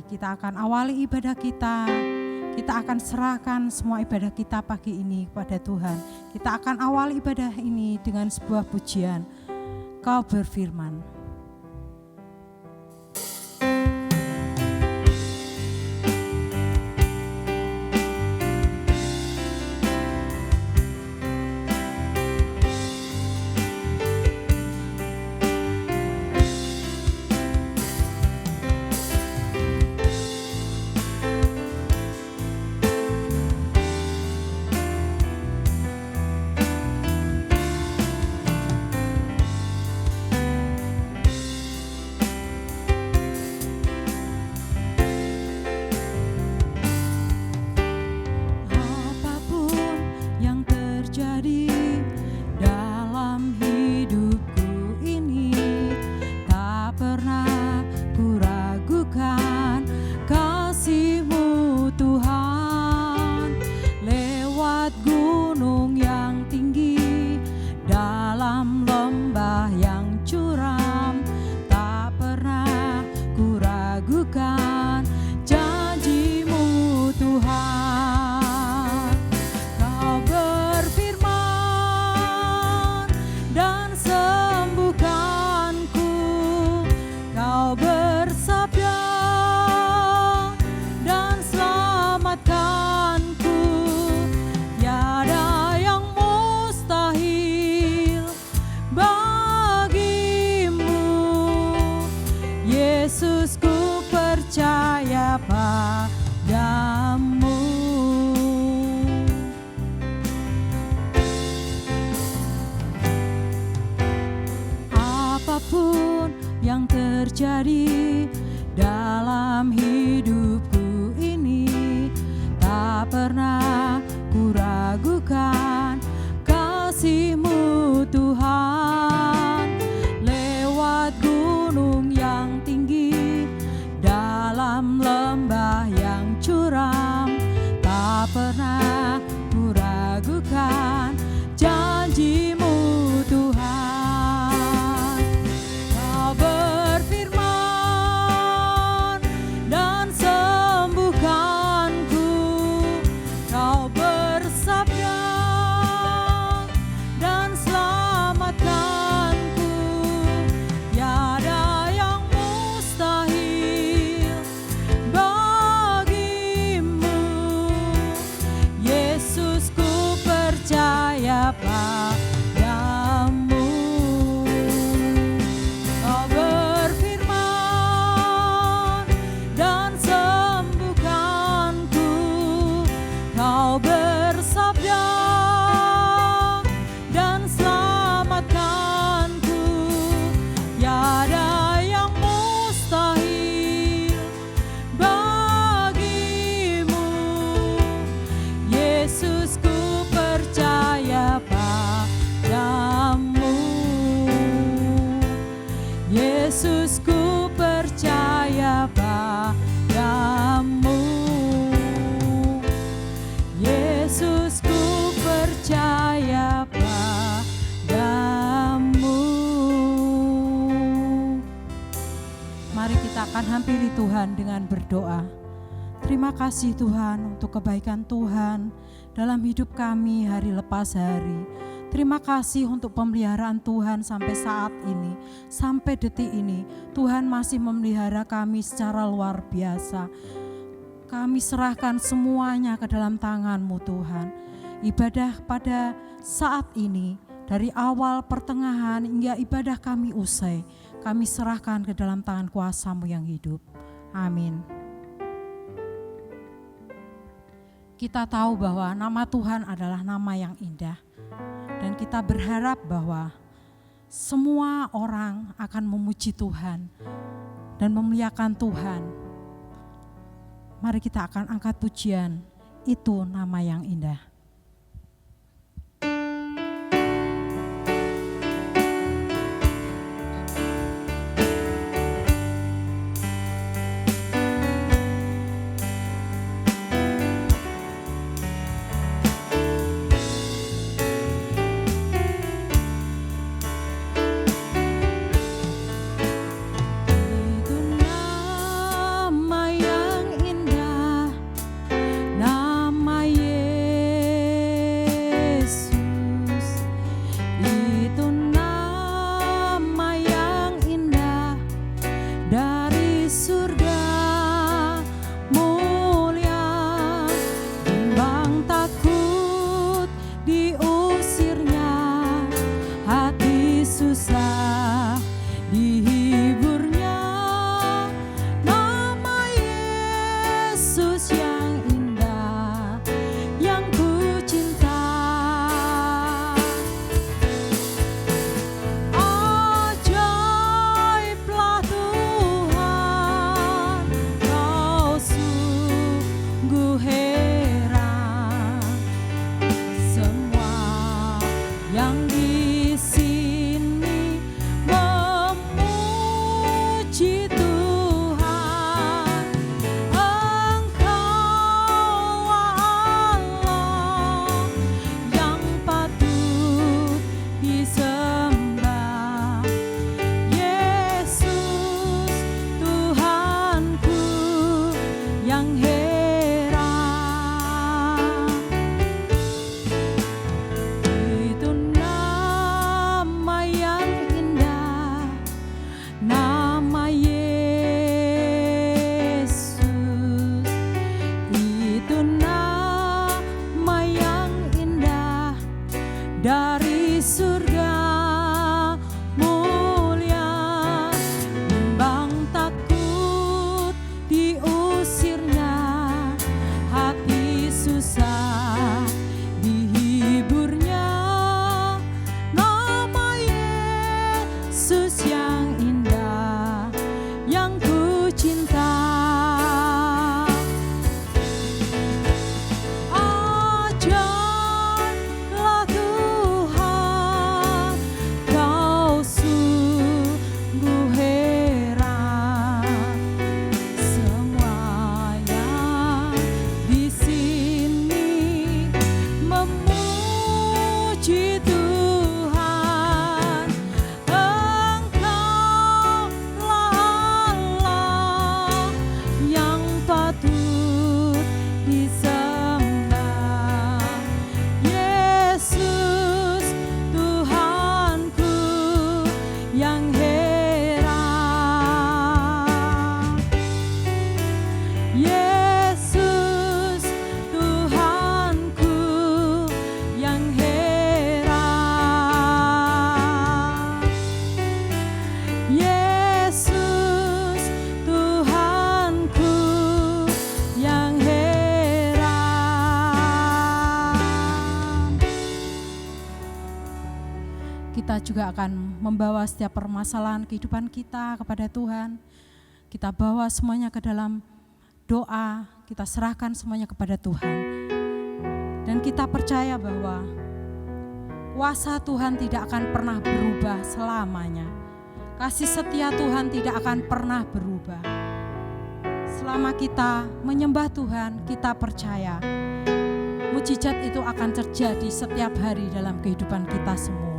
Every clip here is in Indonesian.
kita akan awali ibadah kita. Kita akan serahkan semua ibadah kita pagi ini kepada Tuhan. Kita akan awali ibadah ini dengan sebuah pujian. Kau berfirman. Apapun yang terjadi dalam hidupku ini, tak pernah kuragukan kasih-Mu Tuhan. Lewat gunung yang tinggi, dalam lembah yang curam, tak pernah kuragukan janji-Mu Tuhan. Kau berfirman dan sembuhkanku, Kau bersabda dan selamatkanku. Tiada yang mustahil bagimu, Yesus, ku percaya padamu. Kau berfirman dan sembuhkanku, Kau bersabda dan selamatkanku. Tiada yang mustahil bagimu, Yesus, ku percaya padamu. Yesus, ku percaya padamu. Yesus, ku percaya padamu. Mari kita akan hampiri Tuhan dengan berdoa. Terima kasih Tuhan untuk kebaikan Tuhan dalam hidup kami hari lepas hari. Terima kasih untuk pemeliharaan Tuhan sampai saat ini, sampai detik ini. Tuhan masih memelihara kami secara luar biasa. Kami serahkan semuanya ke dalam tangan-Mu Tuhan. Ibadah pada saat ini, dari awal pertengahan hingga ibadah kami usai, kami serahkan ke dalam tangan kuasa-Mu yang hidup. Amin. Kita tahu bahwa nama Tuhan adalah nama yang indah. Dan kita berharap bahwa semua orang akan memuji Tuhan dan memuliakan Tuhan. Mari kita akan angkat pujian, itu nama yang indah. Itu nama yang susah dihiburnya nama Yesus yang indah yang ku cinta. Ajarlah Tuhan, kau sungguh heran. Semua yang di sini memuji Tuhan. Engkaulah Allah yang patut disembah. Yesus Tuhanku yang heran. Yesus Tuhanku yang heran. Yesus Tuhanku yang heran. Kita juga akan membawa setiap permasalahan kehidupan kita kepada Tuhan. Kita bawa semuanya ke dalam doa, kita serahkan semuanya kepada Tuhan. Dan kita percaya bahwa kuasa Tuhan tidak akan pernah berubah selamanya. Kasih setia Tuhan tidak akan pernah berubah. Selama kita menyembah Tuhan, kita percaya mujizat itu akan terjadi setiap hari dalam kehidupan kita semua.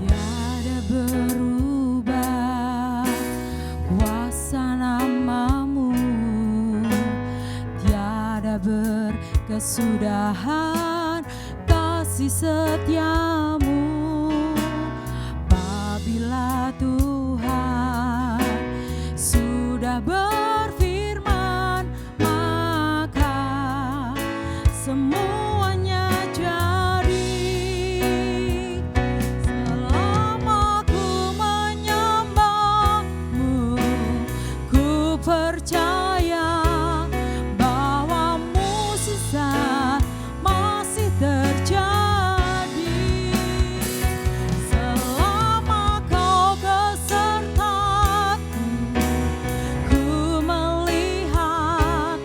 Tiada berubah kuasa namamu, tiada berkesudahan kasih setiamu. Apabila Tuhan sudah berfirman, maka semuanya jadi. Selama ku menyembahmu, ku percaya bahwa mukjizat masih terjadi. Selama kau besertaku, ku melihat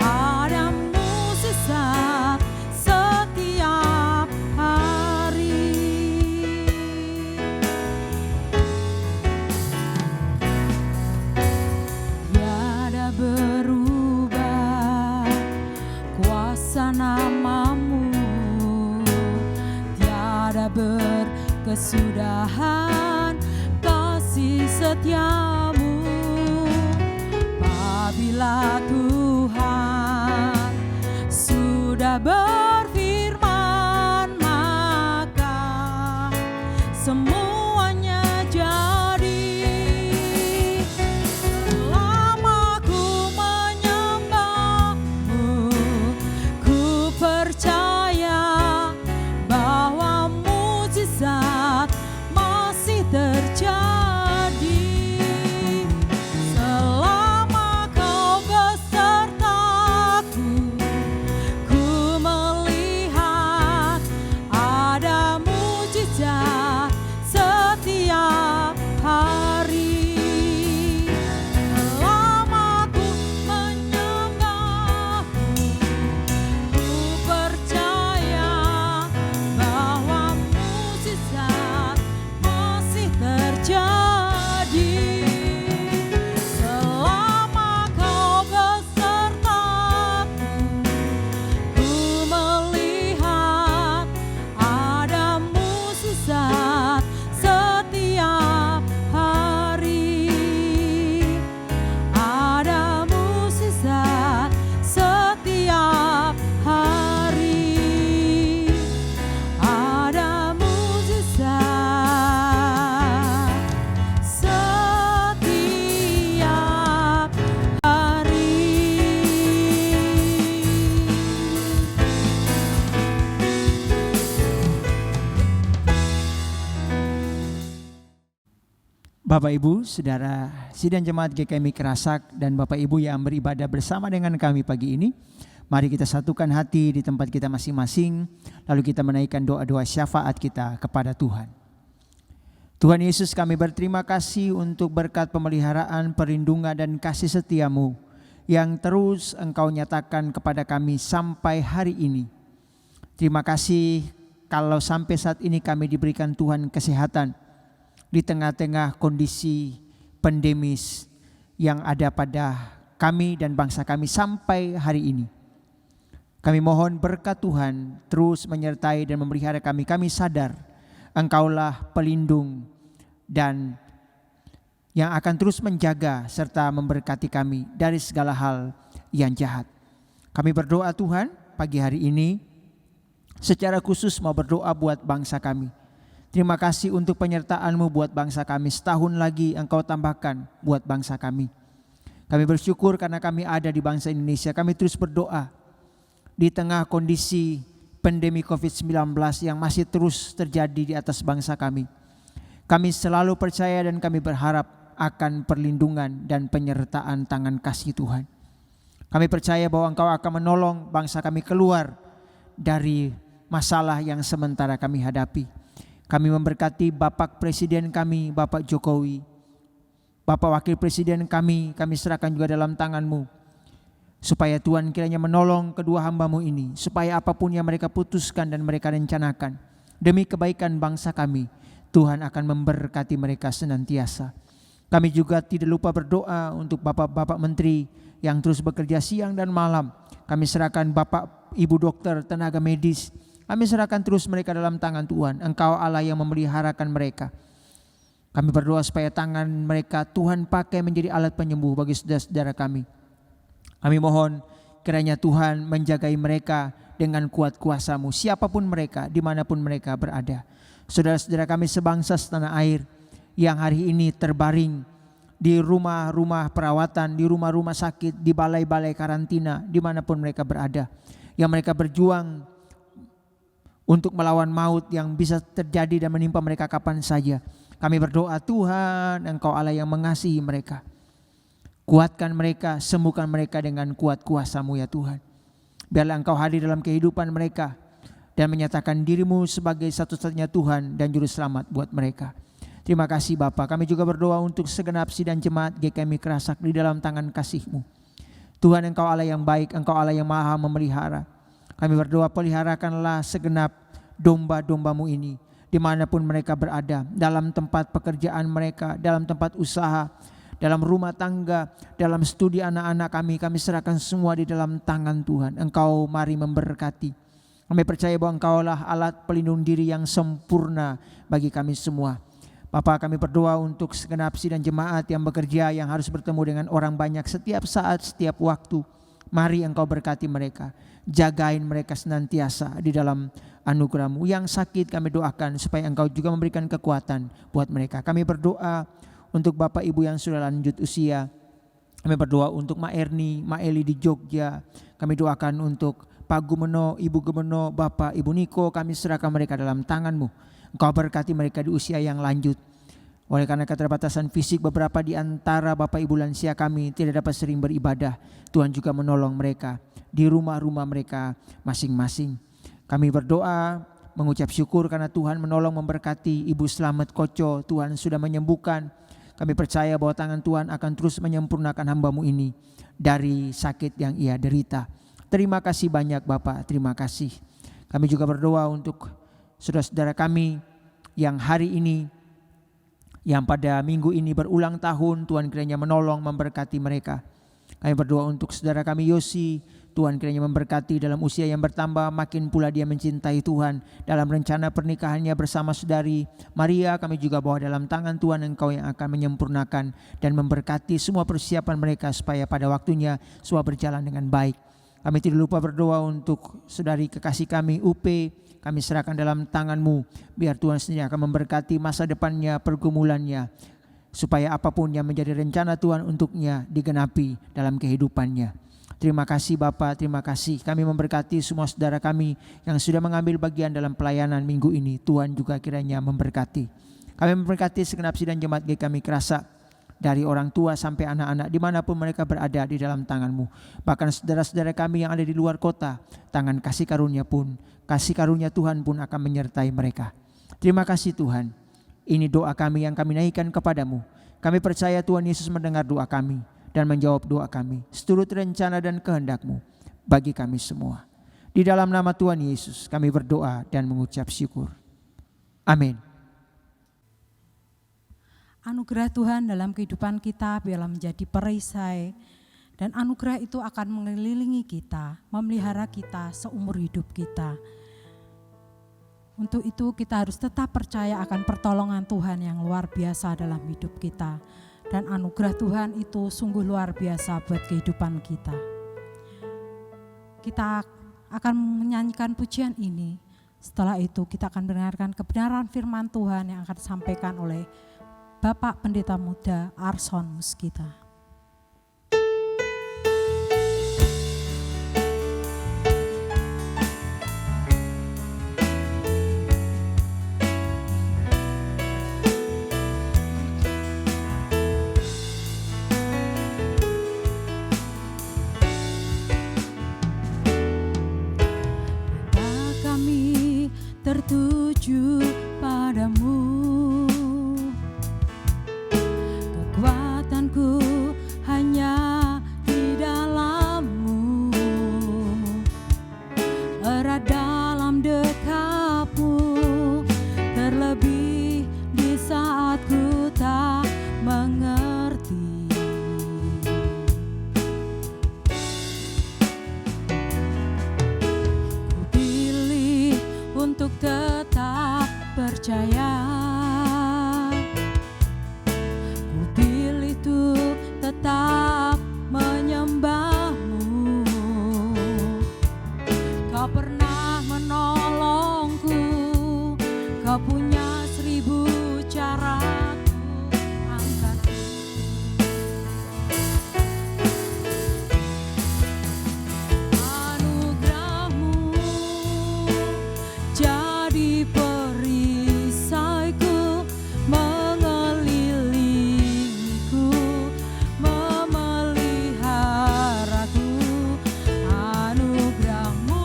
ada mukjizat setiap hari. Tiada berubah kuasa namamu, tiada berkesudahan kasih setiamu. Apabila Tuhan sudah berfirman, maka semuanya jadi. Selama ku menyembahmu, ku percaya bahwa mukjizat masih terjadi. Selama kau besertaku, ku melihat Bapak Ibu, Saudara Sidang Jemaat GKMI Kerasak dan Bapak Ibu yang beribadah bersama dengan kami pagi ini, mari kita satukan hati di tempat kita masing-masing, lalu kita menaikkan doa-doa syafaat kita kepada Tuhan. Tuhan Yesus, kami berterima kasih untuk berkat pemeliharaan, perlindungan dan kasih setia-Mu yang terus Engkau nyatakan kepada kami sampai hari ini. Terima kasih kalau sampai saat ini kami diberikan Tuhan kesehatan di tengah-tengah kondisi pandemis yang ada pada kami dan bangsa kami sampai hari ini. Kami mohon berkat Tuhan terus menyertai dan memelihara kami. Kami sadar Engkaulah pelindung dan yang akan terus menjaga serta memberkati kami dari segala hal yang jahat. Kami berdoa Tuhan pagi hari ini secara khusus mau berdoa buat bangsa kami. Terima kasih untuk penyertaan-Mu buat bangsa kami. Setahun lagi Engkau tambahkan buat bangsa kami. Kami bersyukur karena kami ada di bangsa Indonesia. Kami terus berdoa di tengah kondisi pandemi COVID-19 yang masih terus terjadi di atas bangsa kami. Kami selalu percaya dan kami berharap akan perlindungan dan penyertaan tangan kasih Tuhan. Kami percaya bahwa Engkau akan menolong bangsa kami keluar dari masalah yang sementara kami hadapi. Kami memberkati Bapak Presiden kami, Bapak Jokowi, Bapak Wakil Presiden kami serahkan juga dalam tangan-Mu. Supaya Tuhan kiranya menolong kedua hamba-Mu ini, supaya apapun yang mereka putuskan dan mereka rencanakan, demi kebaikan bangsa kami, Tuhan akan memberkati mereka senantiasa. Kami juga tidak lupa berdoa untuk Bapak-Bapak Menteri yang terus bekerja siang dan malam. Kami serahkan Bapak, Ibu dokter, tenaga medis, kami serahkan terus mereka dalam tangan Tuhan. Engkau Allah yang memeliharakan mereka. Kami berdoa supaya tangan mereka Tuhan pakai menjadi alat penyembuh bagi saudara-saudara kami. Kami mohon kiranya Tuhan menjagai mereka dengan kuat kuasa-Mu, siapapun mereka, dimanapun mereka berada. Saudara-saudara kami sebangsa setanah air yang hari ini terbaring di rumah-rumah perawatan, di rumah-rumah sakit, di balai-balai karantina, dimanapun mereka berada. Yang mereka berjuang untuk melawan maut yang bisa terjadi dan menimpa mereka kapan saja. Kami berdoa Tuhan, Engkau Allah yang mengasihi mereka. Kuatkan mereka, sembuhkan mereka dengan kuat kuasa-Mu ya Tuhan. Biarlah Engkau hadir dalam kehidupan mereka dan menyatakan diri-Mu sebagai satu-satunya Tuhan dan Juru Selamat buat mereka. Terima kasih Bapa. Kami juga berdoa untuk segenap sidang jemaat GKMI Kerasak di dalam tangan kasih-Mu. Tuhan, Engkau Allah yang baik, Engkau Allah yang maha memelihara. Kami berdoa peliharakanlah segenap domba-domba-Mu ini dimanapun mereka berada, dalam tempat pekerjaan mereka, dalam tempat usaha, dalam rumah tangga, dalam studi anak-anak kami serahkan semua di dalam tangan Tuhan. Engkau mari memberkati. Kami percaya bahwa Engkaulah alat pelindung diri yang sempurna bagi kami semua. Bapa, kami berdoa untuk segenap sidang jemaat yang bekerja, yang harus bertemu dengan orang banyak setiap saat, setiap waktu. Mari Engkau berkati mereka, jagain mereka senantiasa di dalam anugerah-Mu. Yang sakit kami doakan supaya Engkau juga memberikan kekuatan buat mereka. Kami berdoa untuk Bapak Ibu yang sudah lanjut usia. Kami berdoa untuk Ma Erni, Ma Eli di Jogja. Kami doakan untuk Pak Gubernur, Ibu Gubernur, Bapak Ibu Niko. Kami serahkan mereka dalam tangan-Mu. Engkau berkati mereka di usia yang lanjut. Oleh karena keterbatasan fisik beberapa di antara Bapak Ibu lansia kami tidak dapat sering beribadah, Tuhan juga menolong mereka di rumah-rumah mereka masing-masing. Kami berdoa mengucap syukur karena Tuhan menolong memberkati Ibu Slamet Koco. Tuhan sudah menyembuhkan. Kami percaya bahwa tangan Tuhan akan terus menyempurnakan hamba-Mu ini dari sakit yang ia derita. Terima kasih banyak Bapak, terima kasih. Kami juga berdoa untuk saudara-saudara kami yang hari ini, yang pada minggu ini berulang tahun. Tuhan kiranya menolong memberkati mereka. Kami berdoa untuk saudara kami Yosi. Tuhan kiranya memberkati dalam usia yang bertambah, makin pula dia mencintai Tuhan. Dalam rencana pernikahannya bersama saudari Maria, kami juga bawa dalam tangan Tuhan. Engkau yang akan menyempurnakan dan memberkati semua persiapan mereka supaya pada waktunya semua berjalan dengan baik. Kami tidak lupa berdoa untuk saudari kekasih kami Upe. Kami serahkan dalam tangan-Mu. Biar Tuhan sendiri akan memberkati masa depannya, pergumulannya, supaya apapun yang menjadi rencana Tuhan untuknya digenapi dalam kehidupannya. Terima kasih Bapa, terima kasih. Kami memberkati semua saudara kami yang sudah mengambil bagian dalam pelayanan minggu ini. Tuhan juga kiranya memberkati. Kami memberkati segenap sidang jemaat GKMI Kerasa, dari orang tua sampai anak-anak, dimanapun mereka berada di dalam tangan-Mu. Bahkan saudara-saudara kami yang ada di luar kota, tangan kasih karunia Tuhan pun akan menyertai mereka. Terima kasih Tuhan. Ini doa kami yang kami naikkan kepadamu. Kami percaya Tuhan Yesus mendengar doa kami dan menjawab doa kami seturut rencana dan kehendak-Mu bagi kami semua. Di dalam nama Tuhan Yesus kami berdoa dan mengucap syukur. Amin. Anugerah Tuhan dalam kehidupan kita biarlah menjadi perisai, dan anugerah itu akan mengelilingi kita, memelihara kita seumur hidup kita. Untuk itu kita harus tetap percaya akan pertolongan Tuhan yang luar biasa dalam hidup kita, dan anugerah Tuhan itu sungguh luar biasa buat kehidupan kita. Kita akan menyanyikan pujian ini. Setelah itu kita akan mendengarkan kebenaran firman Tuhan yang akan disampaikan oleh Bapak Pendeta Muda Arson Muskita. Doa kami tertuju padamu, kekuatanku hanya di dalam-Mu, erat dalam dekap-Mu, terlebih di saat ku tak mengerti. Ku pilih untuk tetap percaya, tetap menyembah-Mu. Kau pernah menolongku, Kau punya 1000 cara ku angkat. Anugerah-Mu jadi perisaiku, mengeliliku, memeliharaku. Anugerah-Mu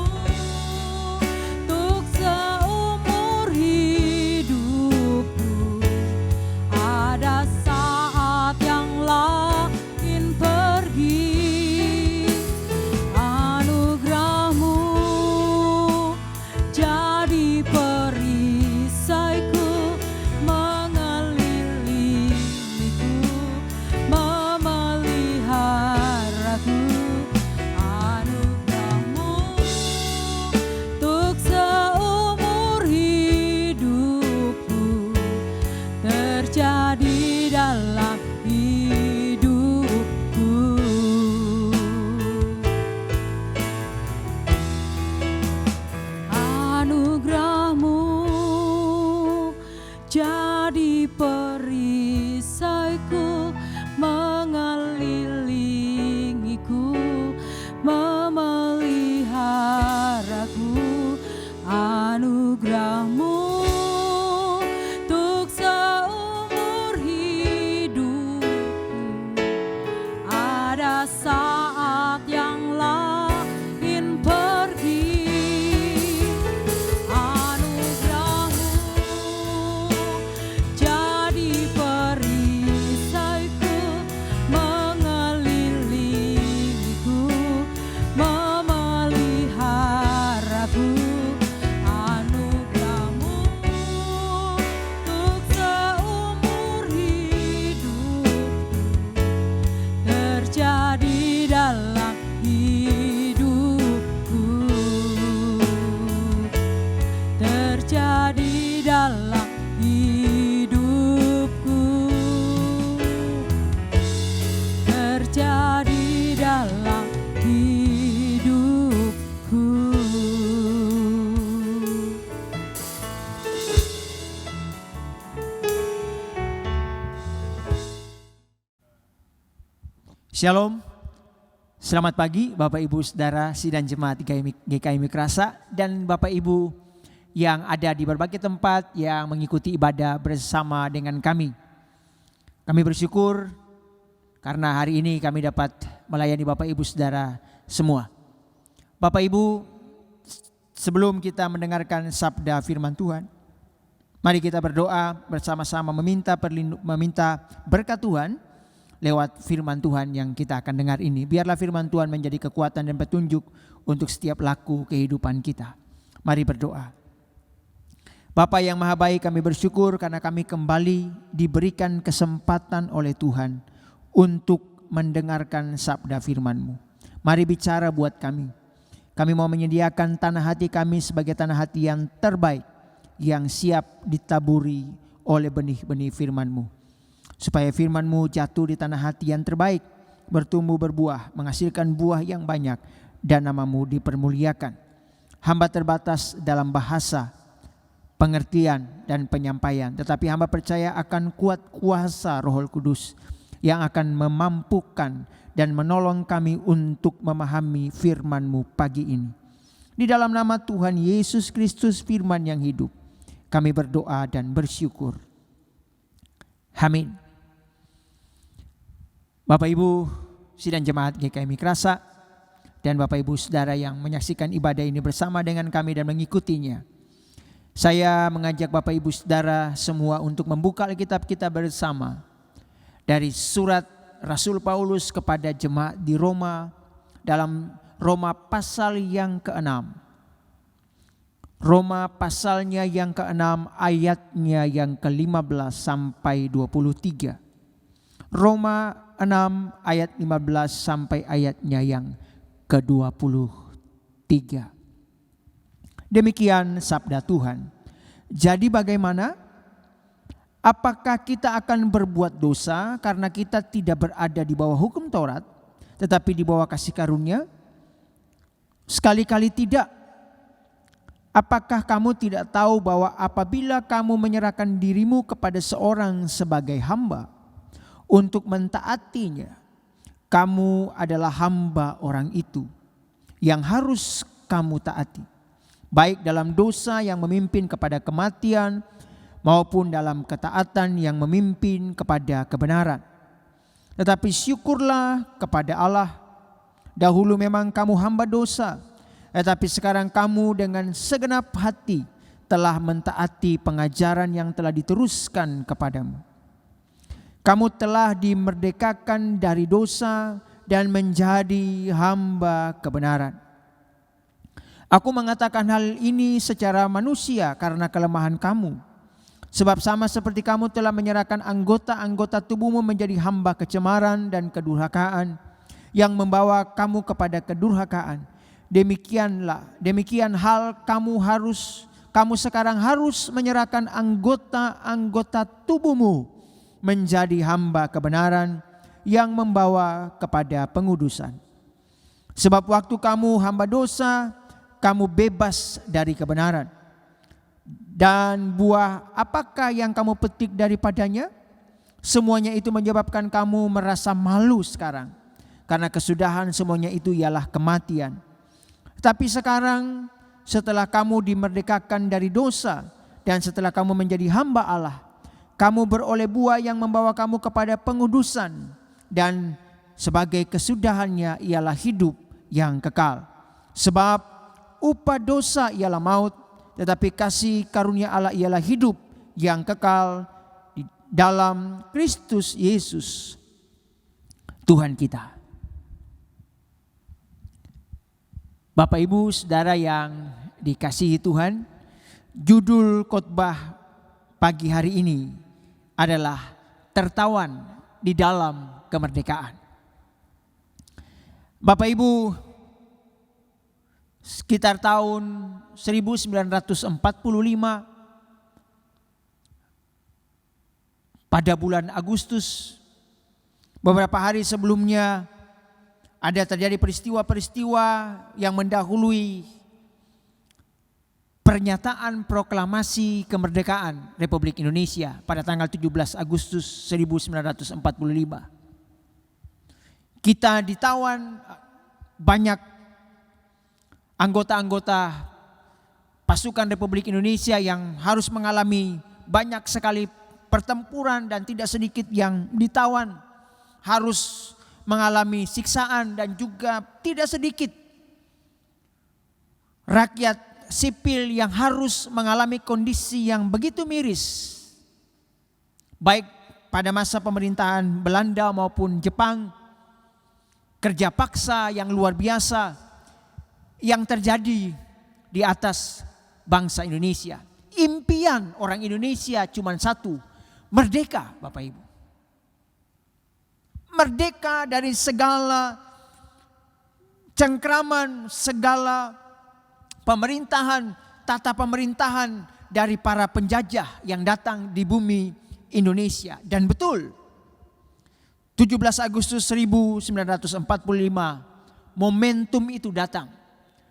untuk seumur hidupku. Ada saat yang lain pergi. Anugerah-Mu jadi perisaiku, mengeliliku, memeliharaku. Anugerah-Mu untuk seumur hidupku terjadi dalam hidupku. Anugerah-Mu jadi perisaiku, mengelilingiku, memeliharaku. Anugerah-Mu untuk seumur hidupku. Ada saat yang lain pergi. Anugerah-Mu jadi perisaiku, mengeliliku, memeliharaku. Anugerah-Mu untuk seumur hidupku terjadi dalam hidupku, terjadi dalam hidupku, terjadi dalam hidupku. Shalom. Selamat pagi Bapak Ibu Saudara sidang jemaat GKMI Kerasa dan Bapak Ibu yang ada di berbagai tempat yang mengikuti ibadah bersama dengan kami. Kami bersyukur karena hari ini kami dapat melayani Bapak Ibu Saudara semua. Bapak Ibu, sebelum kita mendengarkan sabda firman Tuhan, mari kita berdoa bersama-sama meminta berkat Tuhan lewat firman Tuhan yang kita akan dengar ini. Biarlah firman Tuhan menjadi kekuatan dan petunjuk untuk setiap laku kehidupan kita. Mari berdoa. Bapa yang Maha Baik, kami bersyukur karena kami kembali diberikan kesempatan oleh Tuhan untuk mendengarkan sabda firman-Mu. Mari bicara buat kami. Kami mau menyediakan tanah hati kami sebagai tanah hati yang terbaik, yang siap ditaburi oleh benih-benih firman-Mu. Supaya firman-Mu jatuh di tanah hati yang terbaik, bertumbuh berbuah, menghasilkan buah yang banyak, dan nama-Mu dipermuliakan. Hamba terbatas dalam bahasa, pengertian dan penyampaian, tetapi hamba percaya akan kuat kuasa Roh Kudus yang akan memampukan dan menolong kami untuk memahami firman-Mu pagi ini. Di dalam nama Tuhan Yesus Kristus firman yang hidup, kami berdoa dan bersyukur. Amin. Bapak Ibu sidang jemaat GKI Mikrasa dan Bapak Ibu Saudara yang menyaksikan ibadah ini bersama dengan kami dan mengikutinya, saya mengajak Bapak Ibu Saudara semua untuk membuka Alkitab kita bersama dari surat Rasul Paulus kepada jemaat di Roma, dalam Roma pasal yang ke-6. Roma pasalnya yang ke-6 ayatnya yang ke-15 sampai 23. Roma 6 ayat 15 sampai ayatnya yang ke-23. Demikian sabda Tuhan. Jadi bagaimana? Apakah kita akan berbuat dosa karena kita tidak berada di bawah hukum Taurat, tetapi di bawah kasih karunia? Sekali-kali tidak. Apakah kamu tidak tahu bahwa apabila kamu menyerahkan dirimu kepada seorang sebagai hamba untuk mentaatinya, kamu adalah hamba orang itu yang harus kamu taati, baik dalam dosa yang memimpin kepada kematian maupun dalam ketaatan yang memimpin kepada kebenaran. Tetapi syukurlah kepada Allah, dahulu memang kamu hamba dosa, tetapi sekarang kamu dengan segenap hati telah mentaati pengajaran yang telah diteruskan kepadamu. Kamu telah dimerdekakan dari dosa dan menjadi hamba kebenaran. Aku mengatakan hal ini secara manusia karena kelemahan kamu. Sebab sama seperti kamu telah menyerahkan anggota-anggota tubuhmu menjadi hamba kecemaran dan kedurhakaan yang membawa kamu kepada kedurhakaan. Demikian hal kamu sekarang harus menyerahkan anggota-anggota tubuhmu menjadi hamba kebenaran yang membawa kepada pengudusan. Sebab waktu kamu hamba dosa, kamu bebas dari kebenaran. Dan buah apakah yang kamu petik daripadanya? Semuanya itu menyebabkan kamu merasa malu sekarang. Karena kesudahan semuanya itu ialah kematian. Tapi sekarang setelah kamu dimerdekakan dari dosa dan setelah kamu menjadi hamba Allah, kamu beroleh buah yang membawa kamu kepada pengudusan, dan sebagai kesudahannya ialah hidup yang kekal. Sebab upah dosa ialah maut, tetapi kasih karunia Allah ialah hidup yang kekal di dalam Kristus Yesus Tuhan kita. Bapak Ibu Saudara yang dikasihi Tuhan, judul khotbah pagi hari ini adalah tertawan di dalam kemerdekaan. Bapak Ibu, sekitar tahun 1945 pada bulan Agustus, beberapa hari sebelumnya ada terjadi peristiwa-peristiwa yang mendahului pernyataan proklamasi kemerdekaan Republik Indonesia pada tanggal 17 Agustus 1945. Kita ditawan, banyak anggota-anggota pasukan Republik Indonesia yang harus mengalami banyak sekali pertempuran dan tidak sedikit yang ditawan, harus mengalami siksaan dan juga tidak sedikit rakyat sipil yang harus mengalami kondisi yang begitu miris, baik pada masa pemerintahan Belanda maupun Jepang. Kerja paksa yang luar biasa yang terjadi di atas bangsa Indonesia. Impian orang Indonesia cuma satu, merdeka, Bapak Ibu. Merdeka dari segala cengkraman, segala pemerintahan, tata pemerintahan dari para penjajah yang datang di bumi Indonesia. Dan betul, 17 Agustus 1945 momentum itu datang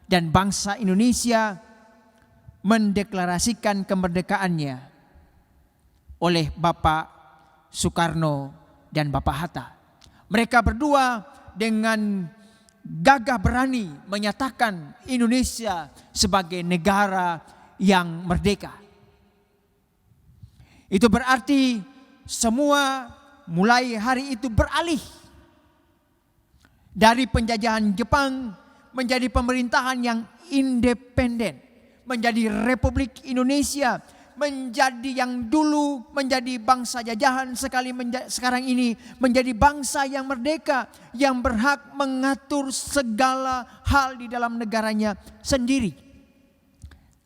dan bangsa Indonesia mendeklarasikan kemerdekaannya oleh Bapak Soekarno dan Bapak Hatta. Mereka berdua dengan gagah berani menyatakan Indonesia sebagai negara yang merdeka. Itu berarti semua mulai hari itu beralih dari penjajahan Jepang menjadi pemerintahan yang independen, menjadi Republik Indonesia, menjadi yang dulu menjadi bangsa jajahan sekarang ini menjadi bangsa yang merdeka, yang berhak mengatur segala hal di dalam negaranya sendiri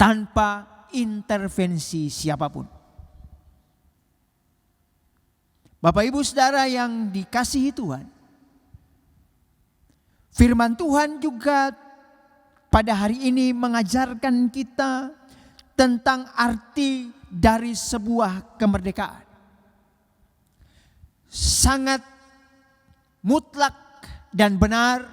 tanpa intervensi siapapun. Bapak Ibu Saudara yang dikasihi Tuhan, firman Tuhan juga pada hari ini mengajarkan kita tentang arti dari sebuah kemerdekaan. Sangat mutlak dan benar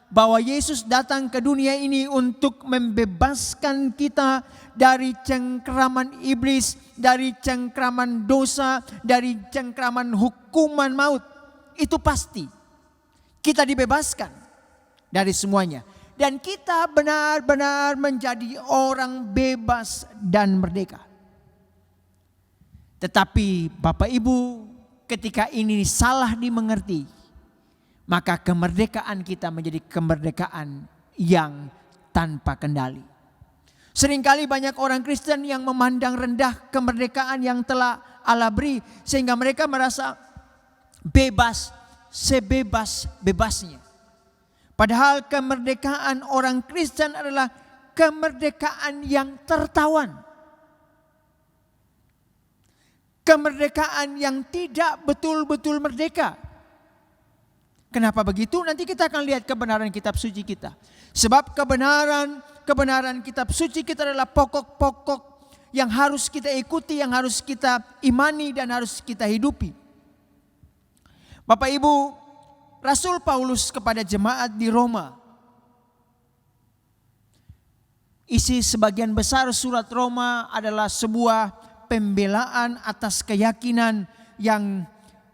bahwa Yesus datang ke dunia ini untuk membebaskan kita dari cengkraman iblis, dari cengkraman dosa, dari cengkraman hukuman maut. Itu pasti. Kita dibebaskan dari semuanya. Dan kita benar-benar menjadi orang bebas dan merdeka. Tetapi Bapak Ibu, ketika ini salah dimengerti, maka kemerdekaan kita menjadi kemerdekaan yang tanpa kendali. Seringkali banyak orang Kristen yang memandang rendah kemerdekaan yang telah Allah beri, sehingga mereka merasa bebas sebebas-bebasnya. Padahal kemerdekaan orang Kristen adalah kemerdekaan yang tertawan. Kemerdekaan yang tidak betul-betul merdeka. Kenapa begitu? Nanti kita akan lihat kebenaran kitab suci kita. Sebab kebenaran kitab suci kita adalah pokok-pokok yang harus kita ikuti, yang harus kita imani dan harus kita hidupi. Bapak Ibu, Rasul Paulus kepada jemaat di Roma. Isi sebagian besar surat Roma adalah sebuah pembelaan atas keyakinan yang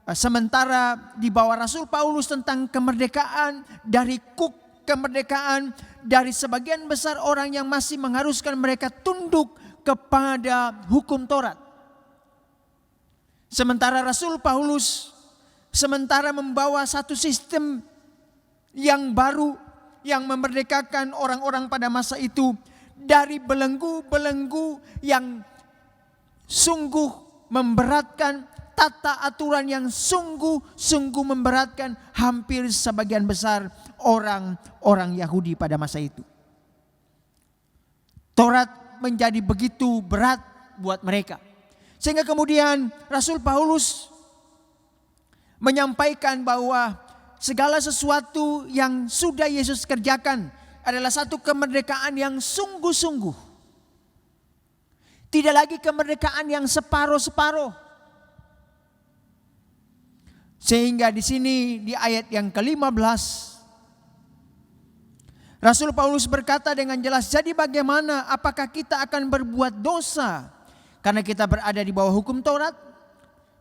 sementara di bawah Rasul Paulus tentang kemerdekaan, dari kemerdekaan dari sebagian besar orang yang masih mengharuskan mereka tunduk kepada hukum Taurat. Sementara Rasul Paulus membawa satu sistem yang baru yang memerdekakan orang-orang pada masa itu dari belenggu-belenggu yang sungguh memberatkan, tata aturan yang sungguh-sungguh memberatkan hampir sebagian besar orang-orang Yahudi pada masa itu. Taurat menjadi begitu berat buat mereka. Sehingga kemudian Rasul Paulus menyampaikan bahwa segala sesuatu yang sudah Yesus kerjakan adalah satu kemerdekaan yang sungguh-sungguh. Tidak lagi kemerdekaan yang separuh-separuh. Sehingga di sini di ayat yang ke-15 Rasul Paulus berkata dengan jelas, jadi bagaimana, apakah kita akan berbuat dosa karena kita berada di bawah hukum Taurat,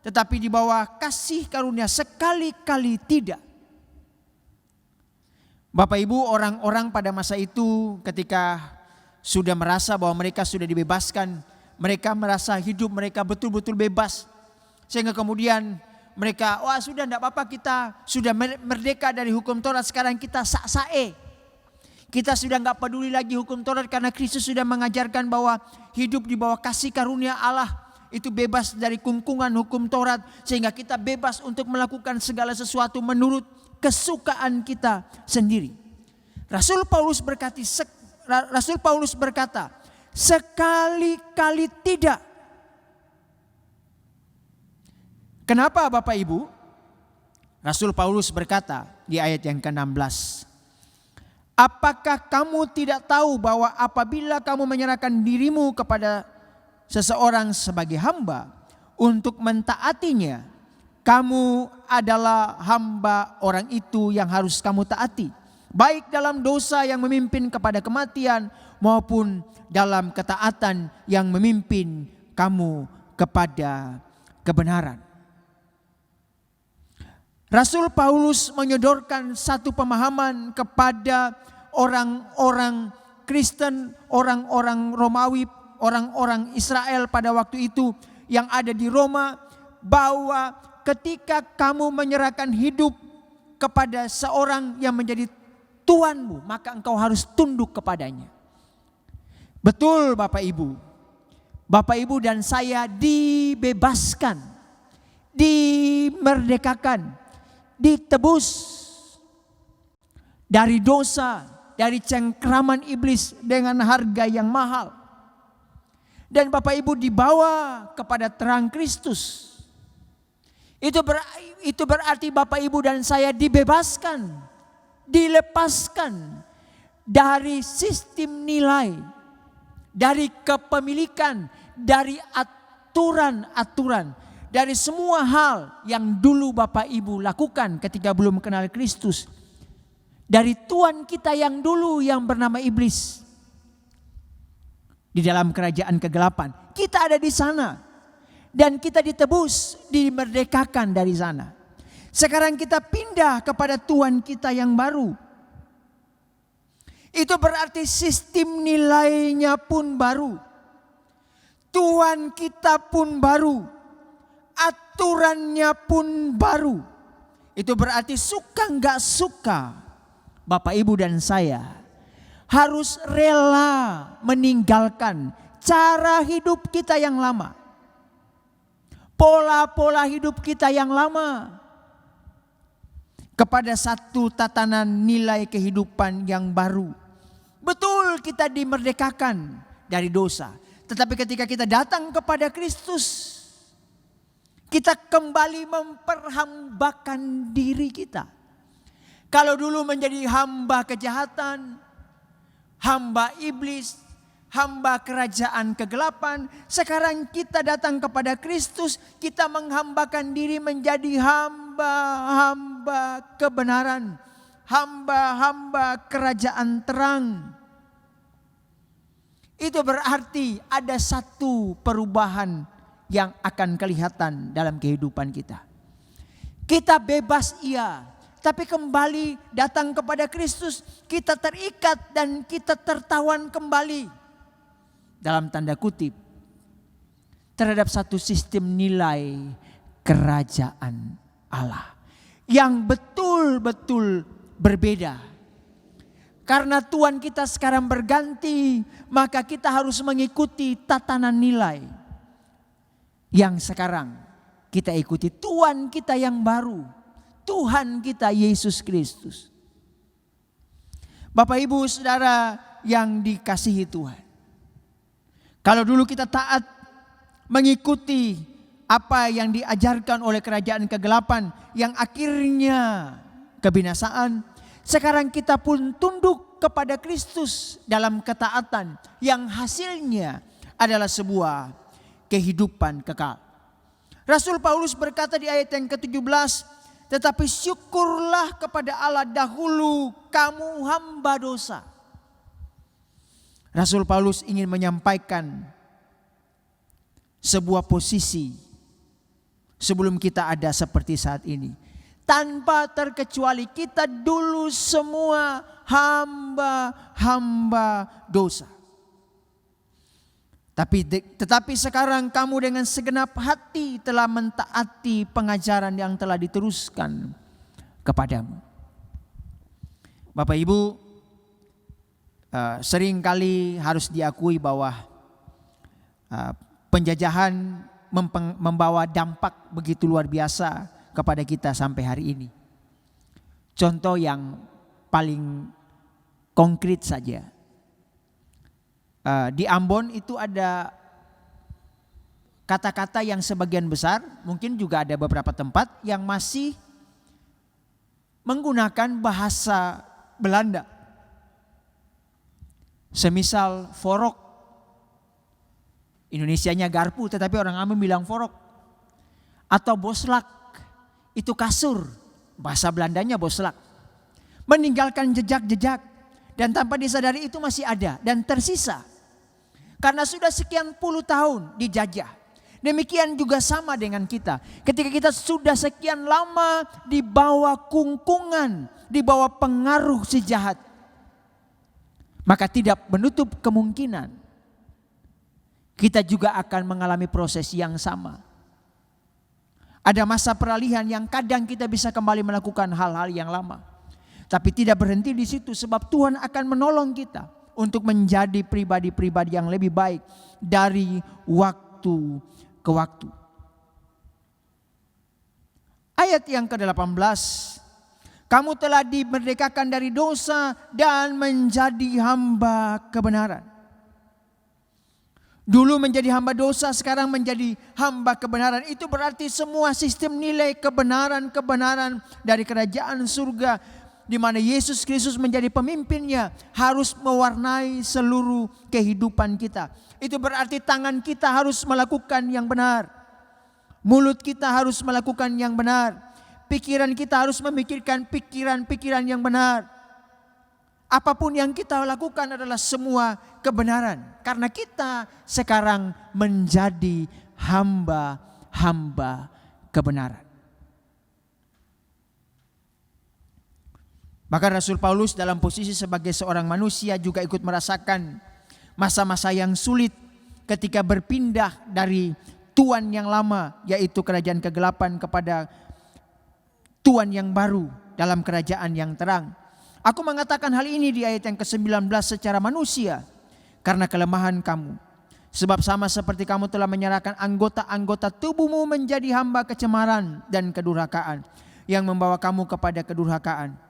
tetapi di bawah kasih karunia? Sekali-kali tidak. Bapak Ibu, orang-orang pada masa itu ketika sudah merasa bahwa mereka sudah dibebaskan. Mereka merasa hidup mereka betul-betul bebas. Sehingga kemudian mereka, wah sudah tidak apa-apa, kita sudah merdeka dari hukum Taurat, sekarang kita sak-sae. Kita sudah nggak peduli lagi hukum Taurat karena Kristus sudah mengajarkan bahwa hidup di bawah kasih karunia Allah itu bebas dari kungkungan hukum Taurat. Sehingga kita bebas untuk melakukan segala sesuatu menurut kesukaan kita sendiri. Rasul Paulus berkata, sekali-kali tidak. Kenapa Bapak Ibu? Rasul Paulus berkata di ayat yang ke-16. Apakah kamu tidak tahu bahwa apabila kamu menyerahkan dirimu kepada seseorang sebagai hamba untuk mentaatinya, kamu adalah hamba orang itu yang harus kamu taati, baik dalam dosa yang memimpin kepada kematian maupun dalam ketaatan yang memimpin kamu kepada kebenaran. Rasul Paulus menyodorkan satu pemahaman kepada orang-orang Kristen, orang-orang Romawi, orang-orang Israel pada waktu itu yang ada di Roma, bahwa ketika kamu menyerahkan hidup kepada seorang yang menjadi Tuanmu, maka engkau harus tunduk kepadanya. Betul Bapak Ibu. Bapak Ibu dan saya dibebaskan, dimerdekakan, ditebus dari dosa, dari cengkraman iblis dengan harga yang mahal. Dan Bapak Ibu dibawa kepada terang Kristus. Itu berarti Bapak Ibu dan saya dibebaskan, dilepaskan dari sistem nilai, dari kepemilikan, dari aturan-aturan, dari semua hal yang dulu Bapak Ibu lakukan ketika belum kenal Kristus. Dari tuan kita yang dulu yang bernama iblis. Di dalam kerajaan kegelapan. Kita ada di sana. Dan kita ditebus, dimerdekakan dari sana. Sekarang kita pindah kepada Tuhan kita yang baru. Itu berarti sistem nilainya pun baru. Tuhan kita pun baru. Aturannya pun baru. Itu berarti suka nggak suka, Bapak Ibu dan saya harus rela meninggalkan cara hidup kita yang lama. Pola-pola hidup kita yang lama. Kepada satu tatanan nilai kehidupan yang baru. Betul kita dimerdekakan dari dosa. Tetapi ketika kita datang kepada Kristus, kita kembali memperhambakan diri kita. Kalau dulu menjadi hamba kejahatan, hamba iblis, hamba kerajaan kegelapan, sekarang kita datang kepada Kristus, kita menghambakan diri menjadi hamba-hamba kebenaran, hamba-hamba kerajaan terang. Itu berarti ada satu perubahan yang akan kelihatan dalam kehidupan kita. Kita bebas iya, tapi kembali datang kepada Kristus, kita terikat dan kita tertawan kembali, dalam tanda kutip, terhadap satu sistem nilai kerajaan Allah yang betul-betul berbeda. Karena Tuhan kita sekarang berganti, maka kita harus mengikuti tatanan nilai yang sekarang kita ikuti. Tuhan kita yang baru, Tuhan kita Yesus Kristus. Bapak Ibu Saudara yang dikasihi Tuhan, kalau dulu kita taat mengikuti apa yang diajarkan oleh kerajaan kegelapan yang akhirnya kebinasaan, sekarang kita pun tunduk kepada Kristus dalam ketaatan yang hasilnya adalah sebuah kehidupan kekal. Rasul Paulus berkata di ayat yang ke-17, tetapi syukurlah kepada Allah dahulu kamu hamba dosa. Rasul Paulus ingin menyampaikan sebuah posisi sebelum kita ada seperti saat ini. Tanpa terkecuali kita dulu semua hamba-hamba dosa. Tetapi sekarang kamu dengan segenap hati telah mentaati pengajaran yang telah diteruskan kepadamu. Bapak Ibu, seringkali harus diakui bahwa penjajahan membawa dampak begitu luar biasa kepada kita sampai hari ini. Contoh yang paling konkret saja. Di Ambon itu ada kata-kata yang sebagian besar, mungkin juga ada beberapa tempat yang masih menggunakan bahasa Belanda. Semisal forok, Indonesianya garpu tetapi orang Ambon bilang forok. Atau boslak, itu kasur, bahasa Belandanya boslak. Meninggalkan jejak-jejak dan tanpa disadari itu masih ada dan tersisa. Karena sudah sekian puluh tahun dijajah. Demikian juga sama dengan kita. Ketika kita sudah sekian lama di bawah kungkungan, di bawah pengaruh si jahat, maka tidak menutup kemungkinan kita juga akan mengalami proses yang sama. Ada masa peralihan yang kadang kita bisa kembali melakukan hal-hal yang lama. Tapi tidak berhenti di situ, sebab Tuhan akan menolong kita untuk menjadi pribadi-pribadi yang lebih baik dari waktu ke waktu. Ayat yang ke-18, kamu telah dimerdekakan dari dosa dan menjadi hamba kebenaran. Dulu menjadi hamba dosa, sekarang menjadi hamba kebenaran. Itu berarti semua sistem nilai kebenaran dari kerajaan surga, di mana Yesus Kristus menjadi pemimpinnya, harus mewarnai seluruh kehidupan kita. Itu berarti tangan kita harus melakukan yang benar, mulut kita harus melakukan yang benar, pikiran kita harus memikirkan pikiran-pikiran yang benar. Apapun yang kita lakukan adalah semua kebenaran. Karena kita sekarang menjadi hamba-hamba kebenaran. Maka Rasul Paulus dalam posisi sebagai seorang manusia juga ikut merasakan masa-masa yang sulit ketika berpindah dari tuan yang lama, yaitu kerajaan kegelapan, kepada tuan yang baru dalam kerajaan yang terang. Aku mengatakan hal ini di ayat yang ke-19 secara manusia karena kelemahan kamu. Sebab sama seperti kamu telah menyerahkan anggota-anggota tubuhmu menjadi hamba kecemaran dan kedurhakaan yang membawa kamu kepada kedurhakaan.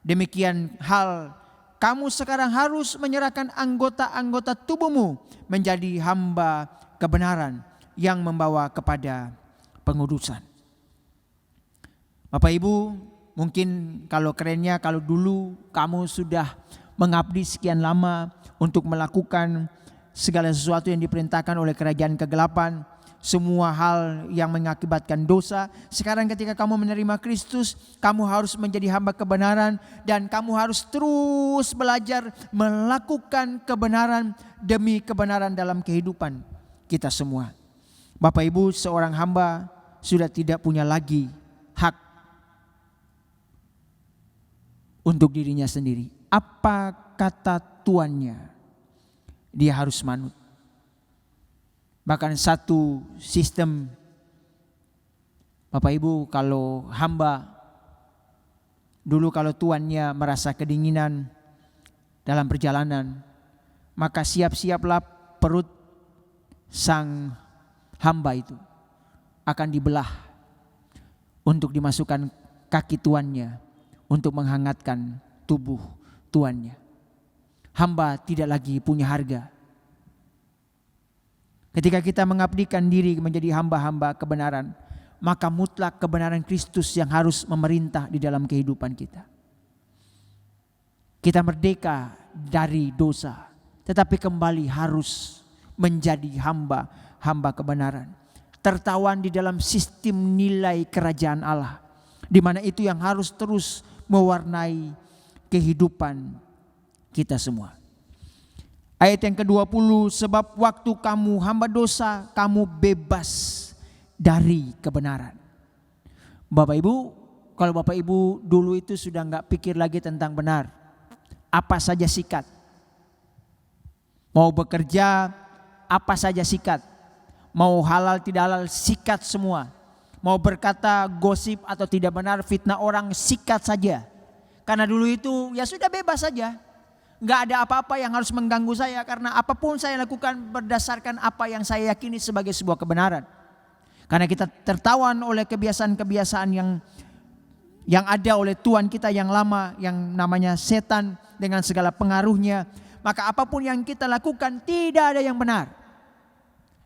Demikian hal kamu sekarang harus menyerahkan anggota-anggota tubuhmu menjadi hamba kebenaran yang membawa kepada pengudusan. Bapak Ibu, mungkin kalau kerennya, kalau dulu kamu sudah mengabdi sekian lama untuk melakukan segala sesuatu yang diperintahkan oleh kerajaan kegelapan, semua hal yang mengakibatkan dosa. Sekarang ketika kamu menerima Kristus, kamu harus menjadi hamba kebenaran dan kamu harus terus belajar melakukan kebenaran demi kebenaran dalam kehidupan kita semua. Bapak Ibu, seorang hamba sudah tidak punya lagi hak untuk dirinya sendiri. Apa kata tuannya, dia harus manut. Bahkan satu sistem, Bapak Ibu, kalau hamba dulu, kalau tuannya merasa kedinginan dalam perjalanan, maka siap-siaplah perut sang hamba itu akan dibelah untuk dimasukkan kaki tuannya untuk menghangatkan tubuh tuannya. Hamba tidak lagi punya harga. Ketika kita mengabdikan diri menjadi hamba-hamba kebenaran, maka mutlak kebenaran Kristus yang harus memerintah di dalam kehidupan kita. Kita merdeka dari dosa, tetapi kembali harus menjadi hamba-hamba kebenaran. Tertawan di dalam sistem nilai kerajaan Allah, di mana itu yang harus terus mewarnai kehidupan kita semua. Ayat yang ke-20, sebab waktu kamu hamba dosa, kamu bebas dari kebenaran. Bapak Ibu, kalau Bapak Ibu dulu itu sudah enggak pikir lagi tentang benar, apa saja sikat. Mau bekerja, apa saja sikat. Mau halal tidak halal sikat semua. Mau berkata gosip atau tidak benar, fitnah orang, sikat saja. Karena dulu itu ya sudah bebas saja. Nggak ada apa-apa yang harus mengganggu saya, karena apapun saya lakukan berdasarkan apa yang saya yakini sebagai sebuah kebenaran. Karena kita tertawan oleh kebiasaan-kebiasaan yang ada oleh Tuhan kita yang lama, yang namanya setan dengan segala pengaruhnya. Maka apapun yang kita lakukan tidak ada yang benar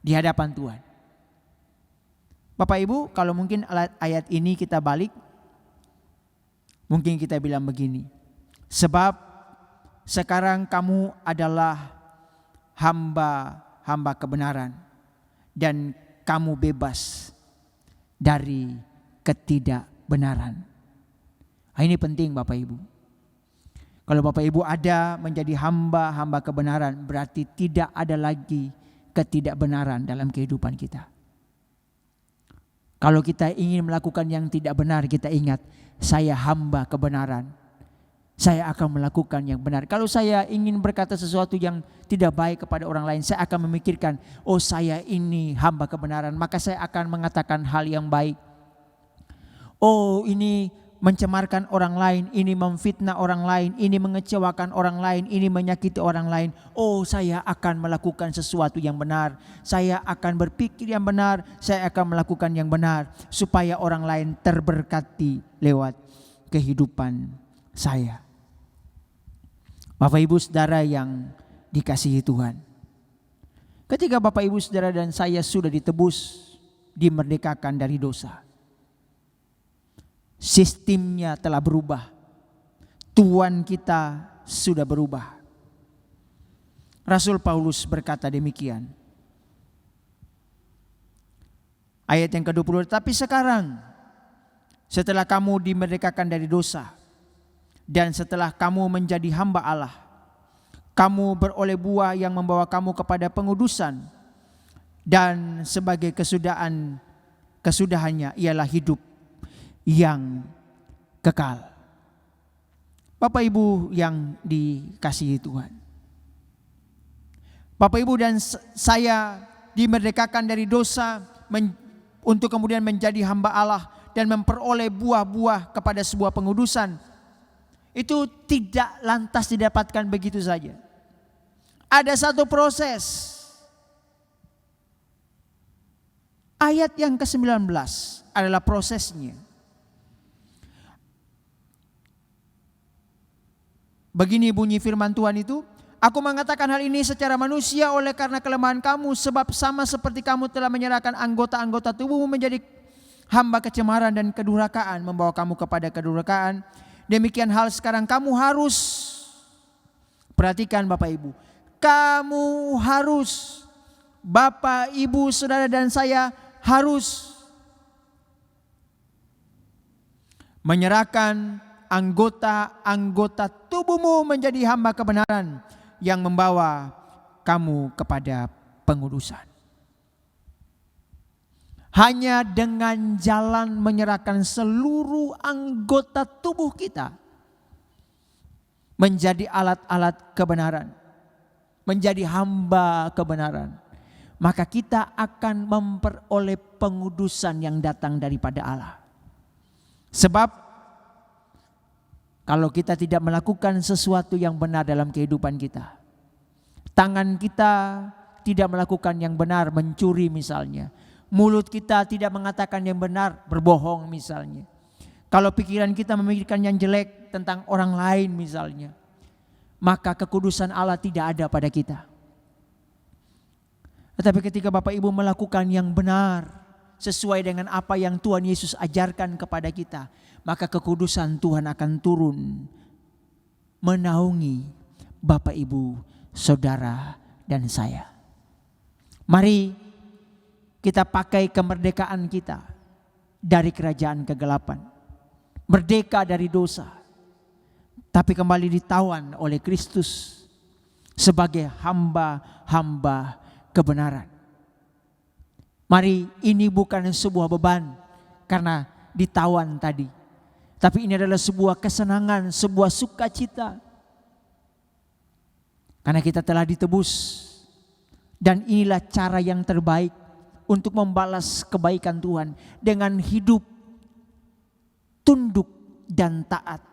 di hadapan Tuhan. Bapak Ibu, kalau mungkin ayat ini kita balik, mungkin kita bilang begini. Sebab sekarang kamu adalah hamba kebenaran dan kamu bebas dari ketidakbenaran. Nah, ini penting Bapak Ibu. Kalau Bapak Ibu ada menjadi hamba kebenaran, berarti tidak ada lagi ketidakbenaran dalam kehidupan kita. Kalau kita ingin melakukan yang tidak benar, kita ingat, saya hamba kebenaran. Saya akan melakukan yang benar. Kalau saya ingin berkata sesuatu yang tidak baik kepada orang lain, saya akan memikirkan, oh saya ini hamba kebenaran, maka saya akan mengatakan hal yang baik. Oh ini mencemarkan orang lain, ini memfitnah orang lain, ini mengecewakan orang lain, ini menyakiti orang lain. Oh saya akan melakukan sesuatu yang benar, saya akan berpikir yang benar, saya akan melakukan yang benar, supaya orang lain terberkati lewat kehidupan saya. Bapak Ibu Saudara yang dikasihi Tuhan, ketika Bapak Ibu Saudara dan saya sudah ditebus, dimerdekakan dari dosa, sistemnya telah berubah. Tuhan kita sudah berubah. Rasul Paulus berkata demikian. Ayat yang ke-20, tapi sekarang setelah kamu dimerdekakan dari dosa dan setelah kamu menjadi hamba Allah, kamu beroleh buah yang membawa kamu kepada pengudusan, dan sebagai kesudahannya ialah hidup yang kekal. Bapak Ibu yang dikasihi Tuhan, Bapak Ibu dan saya dimerdekakan dari dosa untuk kemudian menjadi hamba Allah dan memperoleh buah-buah kepada sebuah pengudusan. Itu tidak lantas didapatkan begitu saja. Ada satu proses. Ayat yang ke-19 adalah prosesnya. Begini bunyi firman Tuhan itu, aku mengatakan hal ini secara manusia oleh karena kelemahan kamu, sebab sama seperti kamu telah menyerahkan anggota-anggota tubuhmu menjadi hamba kecemaran dan kedurhakaan, membawa kamu kepada kedurhakaan. Demikian hal sekarang kamu harus, perhatikan Bapak Ibu, kamu harus, Bapak Ibu Saudara dan saya harus menyerahkan anggota-anggota tubuhmu menjadi hamba kebenaran yang membawa kamu kepada pengudusan. Hanya dengan jalan menyerahkan seluruh anggota tubuh kita menjadi alat-alat kebenaran, menjadi hamba kebenaran, maka kita akan memperoleh pengudusan yang datang daripada Allah. Sebab kalau kita tidak melakukan sesuatu yang benar dalam kehidupan kita, tangan kita tidak melakukan yang benar, mencuri misalnya, mulut kita tidak mengatakan yang benar, berbohong misalnya, kalau pikiran kita memikirkan yang jelek tentang orang lain misalnya, maka kekudusan Allah tidak ada pada kita. Tetapi ketika Bapak Ibu melakukan yang benar sesuai dengan apa yang Tuhan Yesus ajarkan kepada kita, maka kekudusan Tuhan akan turun menaungi Bapak Ibu, Saudara dan saya. Mari kita pakai kemerdekaan kita dari kerajaan kegelapan, merdeka dari dosa, tapi kembali ditawan oleh Kristus sebagai hamba-hamba kebenaran. Mari, ini bukan sebuah beban karena ditawan tadi, tapi ini adalah sebuah kesenangan, sebuah sukacita. Karena kita telah ditebus Dan inilah cara yang terbaik untuk membalas kebaikan Tuhan, dengan hidup tunduk dan taat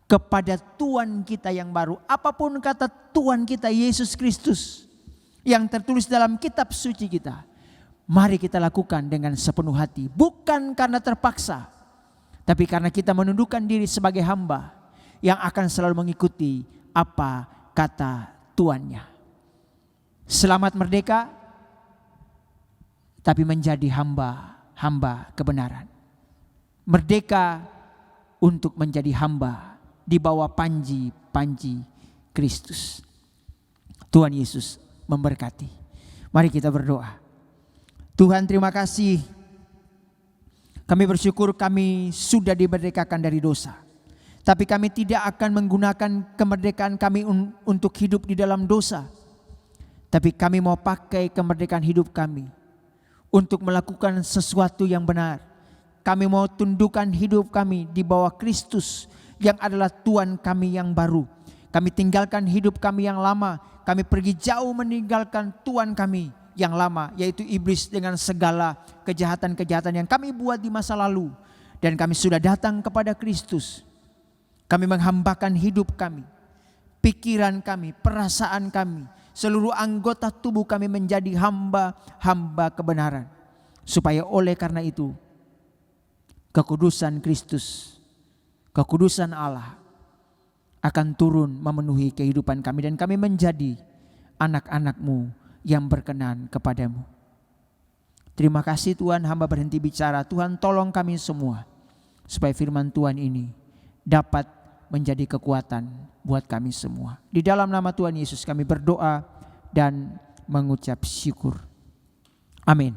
kepada Tuhan kita yang baru. Apapun kata Tuhan kita Yesus Kristus yang tertulis dalam kitab suci kita, mari kita lakukan dengan sepenuh hati, bukan karena terpaksa, tapi karena kita menundukkan diri sebagai hamba yang akan selalu mengikuti apa kata tuannya. Selamat merdeka, tapi menjadi hamba kebenaran. Merdeka untuk menjadi hamba di bawah panji Kristus. Tuhan Yesus memberkati. Mari kita berdoa. Tuhan, terima kasih. Kami bersyukur kami sudah dimerdekakan dari dosa. Tapi kami tidak akan menggunakan kemerdekaan kami untuk hidup di dalam dosa. Tapi kami mau pakai kemerdekaan hidup kami untuk melakukan sesuatu yang benar. Kami mau tundukkan hidup kami di bawah Kristus yang adalah Tuhan kami yang baru. Kami tinggalkan hidup kami yang lama. Kami pergi jauh meninggalkan Tuhan kami yang lama, yaitu iblis dengan segala kejahatan-kejahatan yang kami buat di masa lalu. Dan kami sudah datang kepada Kristus. Kami menghambakan hidup kami, pikiran kami, perasaan kami, seluruh anggota tubuh kami menjadi hamba kebenaran. Supaya oleh karena itu, kekudusan Kristus, kekudusan Allah akan turun memenuhi kehidupan kami. Dan kami menjadi anak-anak-Mu yang berkenan kepadamu. Terima kasih Tuhan, hamba berhenti bicara. Tuhan, tolong kami semua supaya firman Tuhan ini dapat menjadi kekuatan buat kami semua. Di dalam nama Tuhan Yesus kami berdoa dan mengucap syukur. Amin.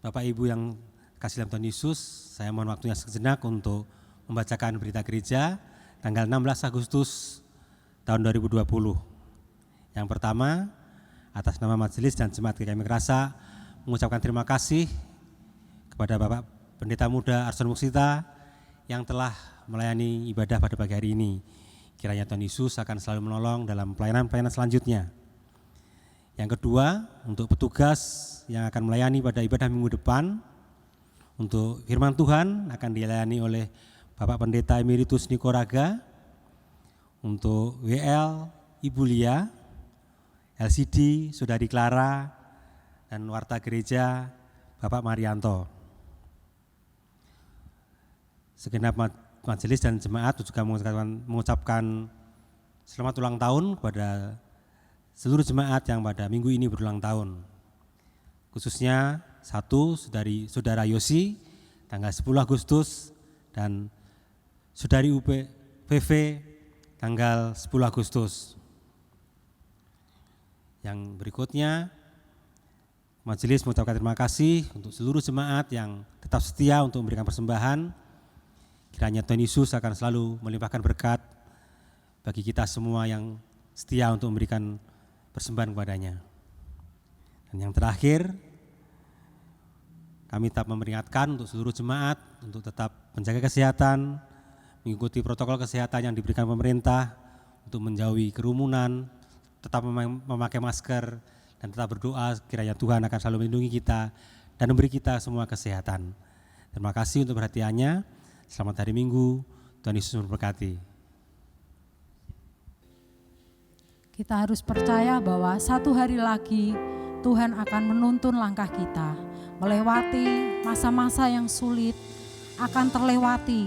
Bapak Ibu yang kasih dalam Tuhan Yesus, saya mohon waktunya sejenak untuk membacakan berita gereja tanggal 16 Agustus tahun 2020. Yang pertama, atas nama Majelis dan Jemaat GKI Mikrasa mengucapkan terima kasih kepada Bapak Pendeta Muda Arson Muksita yang telah melayani ibadah pada pagi hari ini. Kiranya Tuhan Yesus akan selalu menolong dalam pelayanan-pelayanan selanjutnya. Yang kedua, untuk petugas yang akan melayani pada ibadah minggu depan, untuk firman Tuhan akan dilayani oleh Bapak Pendeta Emeritus Niko Raga, untuk WL Ibu Lia, LCD Saudari Clara, dan warta gereja Bapak Marianto. Segenap majelis dan jemaat juga mengucapkan selamat ulang tahun kepada seluruh jemaat yang pada minggu ini berulang tahun. Khususnya satu Saudara Yosi tanggal 10 Agustus dan Saudari UPVV tanggal 10 Agustus. Yang berikutnya, majelis mengucapkan terima kasih untuk seluruh jemaat yang tetap setia untuk memberikan persembahan. Kiranya Tuhan Yesus akan selalu melimpahkan berkat bagi kita semua yang setia untuk memberikan persembahan kepadanya. Dan yang terakhir, kami tetap memperingatkan untuk seluruh jemaat untuk tetap menjaga kesehatan, mengikuti protokol kesehatan yang diberikan pemerintah, untuk menjauhi kerumunan, tetap memakai masker, dan tetap berdoa kiranya Tuhan akan selalu melindungi kita dan memberi kita semua kesehatan. Terima kasih untuk perhatiannya. Selamat hari Minggu, Tuhan Yesus memberkati. Kita harus percaya bahwa satu hari lagi Tuhan akan menuntun langkah kita, melewati masa-masa yang sulit, akan terlewati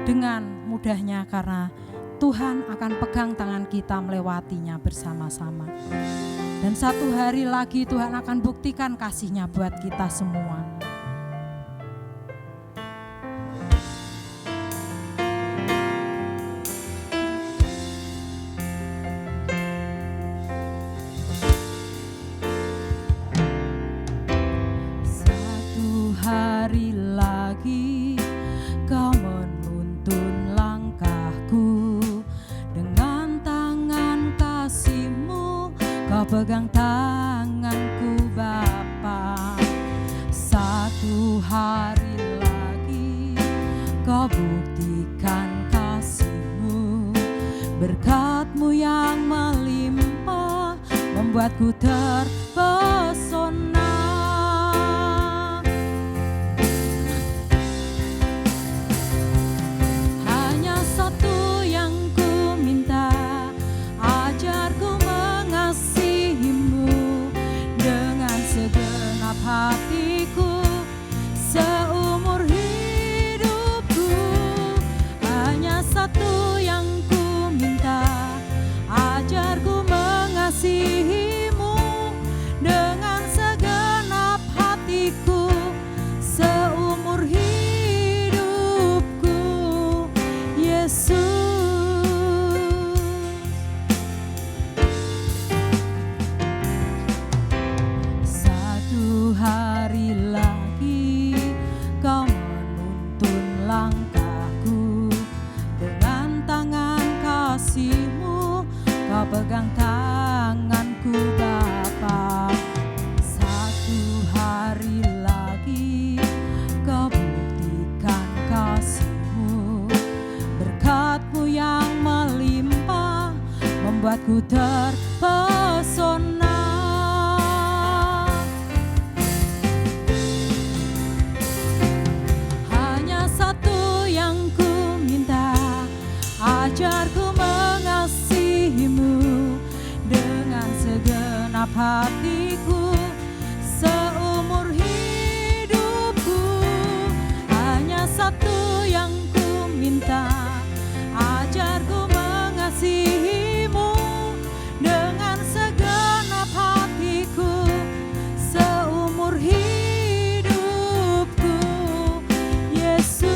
dengan mudahnya karena Tuhan akan pegang tangan kita melewatinya bersama-sama. Dan satu hari lagi Tuhan akan buktikan kasih-Nya buat kita semua. Satu hari lagi Kau menuntun langkahku, dengan tangan kasih-Mu Kau pegang tanganku Bapa. Satu hari lagi Kau buktikan kasih-Mu, berkat-Mu yang melimpah membuatku terpesona. Hanya satu yang ku minta, ajarku mengasihi-Mu dengan segenap hatiku seumur hidupku. Hanya satu yang ku minta, ajarku mengasihi-Mu dengan segenap hatiku seumur hidupku. Yesus. Satu hari lagi Kau menuntun langkahku, dengan tangan kasih-Mu Kau pegang tanganku Bapa. Satu hari lagi Kau buktikan kasih-Mu, berkat-Mu yang melimpah membuatku terpesona. Hanya satu yang ku minta, ajarku mengasihi-Mu dengan segenap hatiku seumur hidupku. Hanya satu yang ku minta, ajarku mengasihi-Mu dengan segenap hatiku seumur hidupku. Yesus.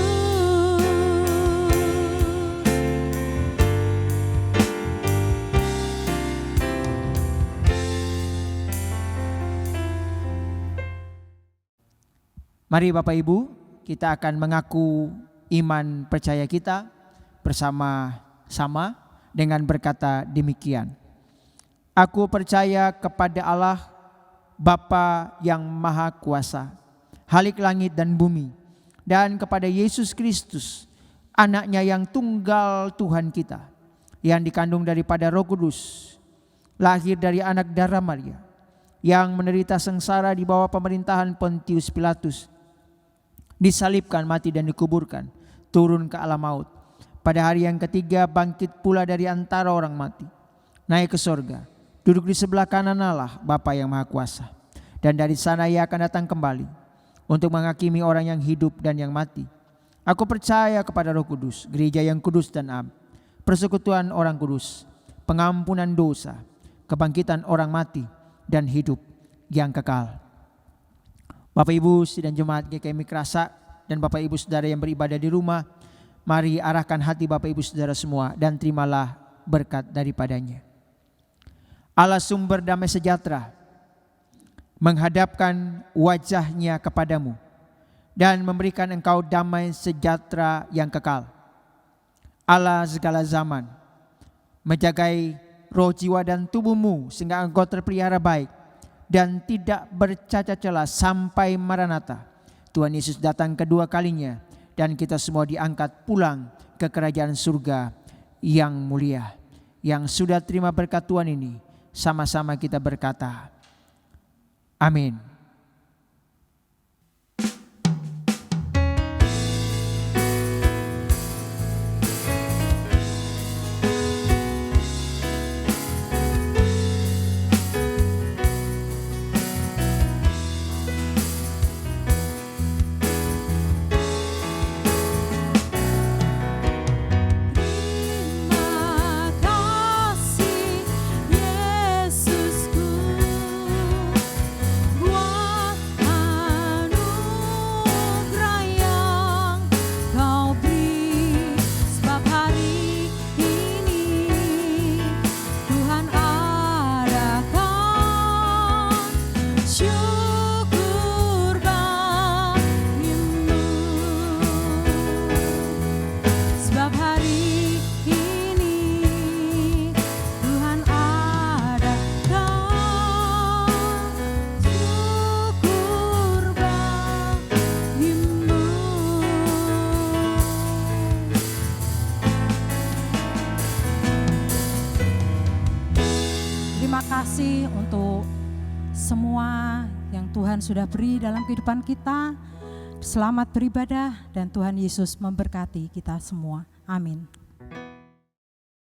Mari Bapak Ibu, kita akan mengaku iman percaya kita bersama-sama dengan berkata demikian. Aku percaya kepada Allah, Bapa yang Maha Kuasa, Halik langit dan bumi, dan kepada Yesus Kristus, Anak-Nya yang tunggal Tuhan kita, yang dikandung daripada Roh Kudus, lahir dari anak darah Maria, yang menderita sengsara di bawah pemerintahan Pontius Pilatus, disalibkan, mati dan dikuburkan, turun ke alam maut. Pada hari yang ketiga bangkit pula dari antara orang mati, naik ke sorga, duduk di sebelah kanan Allah Bapa yang Maha Kuasa. Dan dari sana Ia akan datang kembali untuk menghakimi orang yang hidup dan yang mati. Aku percaya kepada Roh Kudus, gereja yang kudus dan am, persekutuan orang kudus, pengampunan dosa, kebangkitan orang mati, dan hidup yang kekal. Bapak Ibu sidang jemaat GKI Mikrasak dan Bapak Ibu Saudara yang beribadah di rumah, mari arahkan hati Bapak Ibu Saudara semua dan terimalah berkat daripadanya. Allah sumber damai sejahtera menghadapkan wajah-Nya kepadamu dan memberikan engkau damai sejahtera yang kekal. Allah segala zaman menjagai roh, jiwa dan tubuhmu sehingga engkau terpelihara baik dan tidak bercacat celah sampai Maranatha. Tuhan Yesus datang kedua kalinya dan kita semua diangkat pulang ke kerajaan surga yang mulia. Yang sudah terima berkat Tuhan ini, sama-sama kita berkata, amin. Terima kasih untuk semua yang Tuhan sudah beri dalam kehidupan kita. Selamat beribadah dan Tuhan Yesus memberkati kita semua. Amin.